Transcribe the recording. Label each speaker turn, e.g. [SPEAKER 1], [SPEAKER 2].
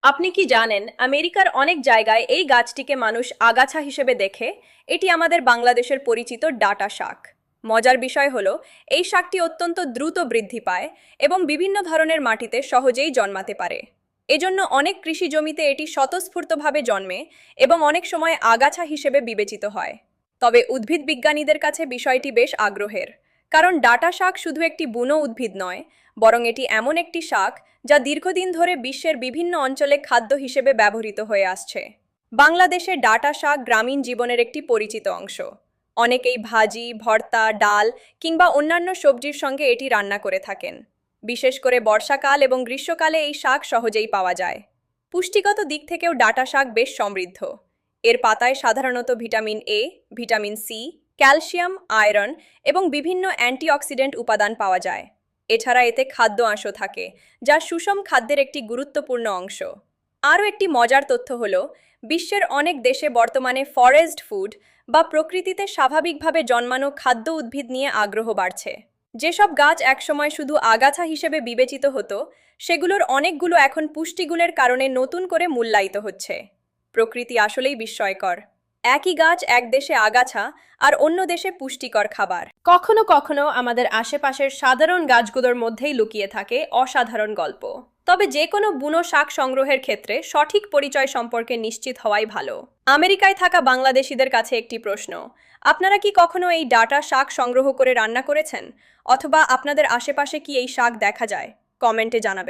[SPEAKER 1] আপনি কি জানেন আমেরিকার অনেক জায়গায় এই গাছটিকে মানুষ আগাছা হিসেবে দেখে? এটি আমাদের বাংলাদেশের পরিচিত ডাটা শাক। মজার বিষয় হলো এই শাকটি অত্যন্ত দ্রুত বৃদ্ধি পায় এবং বিভিন্ন ধরনের মাটিতে সহজেই জন্মাতে পারে। এজন্য অনেক কৃষি জমিতে এটি স্বতঃস্ফূর্তভাবে জন্মে এবং অনেক সময় আগাছা হিসেবে বিবেচিত হয়। তবে উদ্ভিদ বিজ্ঞানীদের কাছে বিষয়টি বেশ আগ্রহের, কারণ ডাটা শাক শুধু একটি বুনো উদ্ভিদ নয়, বরং এটি এমন একটি শাক যা দীর্ঘদিন ধরে বিশ্বের বিভিন্ন অঞ্চলে খাদ্য হিসেবে ব্যবহৃত হয়ে আসছে। বাংলাদেশে ডাটা শাক গ্রামীণ জীবনের একটি পরিচিত অংশ। অনেকেই ভাজি, ভর্তা, ডাল কিংবা অন্যান্য সবজির সঙ্গে এটি রান্না করে থাকেন। বিশেষ করে বর্ষাকাল এবং গ্রীষ্মকালে এই শাক সহজেই পাওয়া যায়। পুষ্টিগত দিক থেকেও ডাটা শাক বেশ সমৃদ্ধ। এর পাতায় সাধারণত vitamin A, vitamin C, calcium, iron এবং বিভিন্ন অ্যান্টিঅক্সিডেন্ট উপাদান পাওয়া যায়। এছাড়া এতে খাদ্য আঁশও থাকে, যা সুষম খাদ্যের একটি গুরুত্বপূর্ণ অংশ। আরও একটি মজার তথ্য হলো, বিশ্বের অনেক দেশে বর্তমানে ফরেস্ট ফুড বা প্রকৃতিতে স্বাভাবিকভাবে জন্মানো খাদ্য উদ্ভিদ নিয়ে আগ্রহ বাড়ছে। যেসব গাছ একসময় শুধু আগাছা হিসেবে বিবেচিত হতো, সেগুলোর অনেকগুলো এখন পুষ্টিগুণের কারণে নতুন করে মূল্যায়িত হচ্ছে। প্রকৃতি আসলেই বিস্ময়কর। একই গাছ এক দেশে আগাছা আর অন্য দেশে পুষ্টিকর খাবার। কখনো কখনো আমাদের আশেপাশের সাধারণ গাছগুলোর মধ্যেই লুকিয়ে থাকে অসাধারণ গল্প। তবে যে কোনো বুনো শাক সংগ্রহের ক্ষেত্রে সঠিক পরিচয় সম্পর্কে নিশ্চিত হওয়াই ভালো। আমেরিকায় থাকা বাংলাদেশিদের কাছে একটি প্রশ্ন: আপনারা কি কখনো এই ডাটা শাক সংগ্রহ করে রান্না করেছেন? অথবা আপনাদের আশেপাশে কি এই শাক দেখা যায়? কমেন্টে জানাবেন।